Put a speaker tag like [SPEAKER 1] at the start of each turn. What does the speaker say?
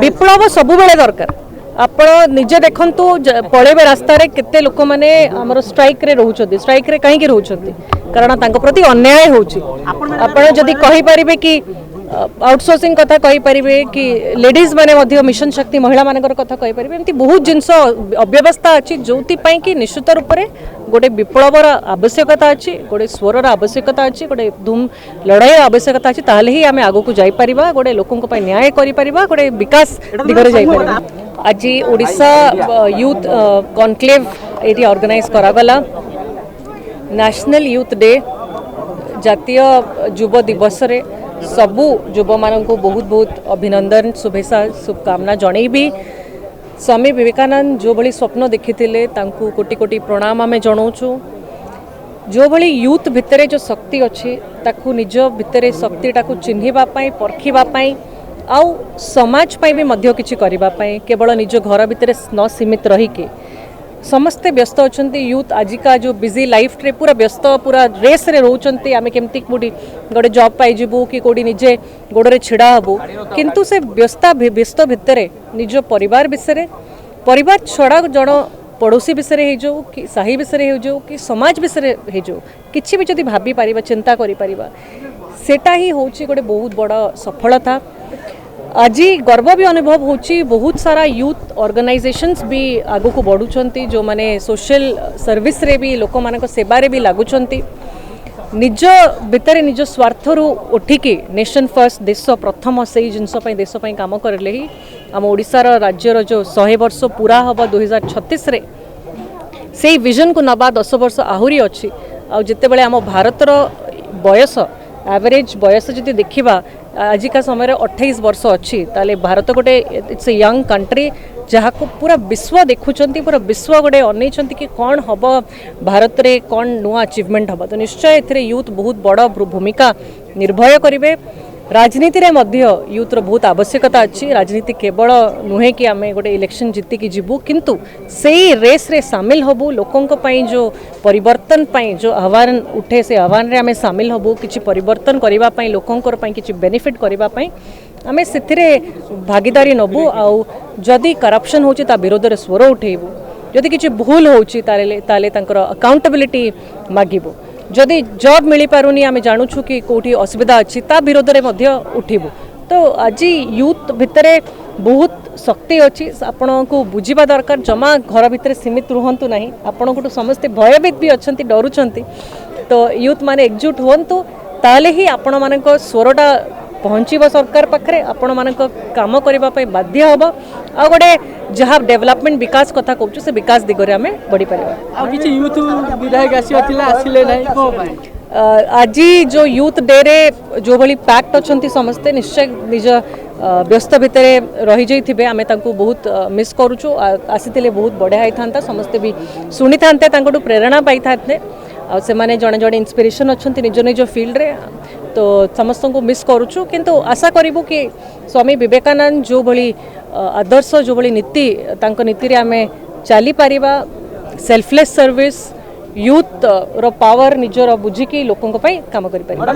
[SPEAKER 1] विप्लव सब बेले दरकार आपण निजे देखंतु पळेबे रास्ता रे केते लोक माने हमर स्ट्राइक रे रहउछथि स्ट्राइक रे काहे के रहउछथि कारण तांको प्रति अन्याय होउछि आपण जदी कहि परिबे कि आउटसोर्सिंग कथा कहि परिबे कि लेडीज माने मध्य मिशन शक्ति महिला मानकर कथा कहि परिबे एमती बहुत जिंस अव्यवस्था अछि जोति पई कि निश्चित रूप रे गोटे विप्लवर आवश्यकता अछि गोटे स्वरर आवश्यकता अछि गोटे धूम लड़ाई आवश्यकता अछि ताले ही आमे आगो को जाई परिबा गोटे लोकन पई न्याय करि परिबा गोटे विकास दिगरे जाई परिबा। आज ओडिशा यूथ कॉन्क्लेव एटी ऑर्गेनाइज करागला नेशनल यूथ डे जातीय युव दिवस रे सबू युव मान को बहुत बहुत अभिनंदन शुभेच्छा शुभकामना जनईबी। स्वामी विवेकानंद जो भली स्वप्न देखिथिले तांकु कोटि कोटि प्रणाम आमे जणाउछु। जो भली यूथ भितरे जो शक्ति अच्छी ताकु निज भितरे शक्ति टाकु चिन्हिबा पई परखिबा पई आउ समाज पई भी मध्य किछि करिबा पई केवल निज घर भितरे न सीमित रही के समस्ते व्यस्त अछंती। यूथ आजिका जो बिजी लाइफ रे पूरा व्यस्त पूरा रेस रे रहउचंती आमे केमती कोडी गोटे जॉब पाई जिबु कि कोडी निजे गोडरे छिड़ा हबु किंतु से व्यस्त भितरे निज परिवार विषय परिवार छड़ा जण पड़ोसी विषय हो जाऊ कि साही विषय हो जाऊ कि समाज विषय हो जाऊ किछि भी जदि भाबी परिबा चिंता करि परिबा सेटा ही होची गोटे बहुत बड़ा सफलता। आज गर्व भी अनुभव होची बहुत सारा यूथ ऑर्गेनाइजेशंस भी आगो को बढ़ुचंती जो माने सोशल सर्विस रे भी लोक मानक सेवा रे भी लागुचंती निज भितर निज स्वार्थ रु उठिकी नेशन फर्स्ट देश प्रथम से जिनस देश काम करले ही आम ओडिशार राज्यर जो 100 वर्ष पूरा हम 2036 रे से विजन को नबा 10 वर्ष आहुरी अच्छी आते बड़े आम भारतर बयस एवरेज बयस जदि देखा आजिका समय 28 वर्ष अच्छी ताले भारत गोटे इट्स ए यंग कंट्री जहाँ को पूरा विश्व देखुंट पूरा विश्व गोटे अनैछंती कि कौन हम भारत रे कौन नुआ अचीवमेंट हम तो निश्चय एथिरे यूथ बहुत बड़ भूमिका निर्भय करेंगे। राजनीति रे मध्य यूथ रो बहुत आवश्यकता अच्छी राजनीति केवल नुहे कि आम गोटे इलेक्शन जीतिकी जीवु किंतु से रेस रे सामिल हबु लोकों पई जो परिवर्तन पई जो आह्वान उठे से आह्वान रे आमे सामिल हबु किछि परिवर्तन करिबा पई लोकों पई किछि बेनिफिट करिबा पई आमे सेथिरे भागीदारी नबु आउ जदि करप्शन होछि ता विरोध रे स्वर उठेबु जदि किछि भूल होछि ताले तांकर अकाउंटेबिलिटी मागिबु जदि जॉब मिल पारुनी आमे जानुछु कि कोठी असुविधा अच्छी ता विरोध रे मध्य उठिबु। तो आज यूथ भितरे बहुत शक्ति अच्छी आपण को बुझीबा दरकार जमा घर भितर सीमित रुहंतु नहीं आपण को समस्ते भयभीत भी अच्छंती डरुचंती तो यूथ माने एकजुट हुंतु ताले ही आपण मानक स्वरटा पहुँचब सरकार पाखे आपण मानक काम करबा पई बाध्य हबो आ गोटे जहाँ डेवलपमेंट विकास कथा कहूँ से विकास दिगरे आमे बढ़ी परिबा।
[SPEAKER 2] यूथ विधायक आसिले नहीं को
[SPEAKER 1] आज जो यूथ डे रे जो भली पैक्ट अच्छंती समस्ते निश्चय निज व्यस्त भितरे रही जाइथिबे आमे तांको बहुत मिस करूछु आसीथिले बहुत बढ़िया होता समस्ते भी शुणी था प्रेरणा पाई था से माने जड़े जड़े इंस्पिरेशन अच्छंती निज निज फील्ड रे तो समस्त को मिस करूछु किंतु आशा करिबु कि स्वामी विवेकानंद जो भली आदर्श जो भली नीति तांको नीति रे आमे चली पारिबा सेल्फलेस सर्विस यूथ रो पावर निजर बुझिकी लोकन को पई काम करि पारिबा।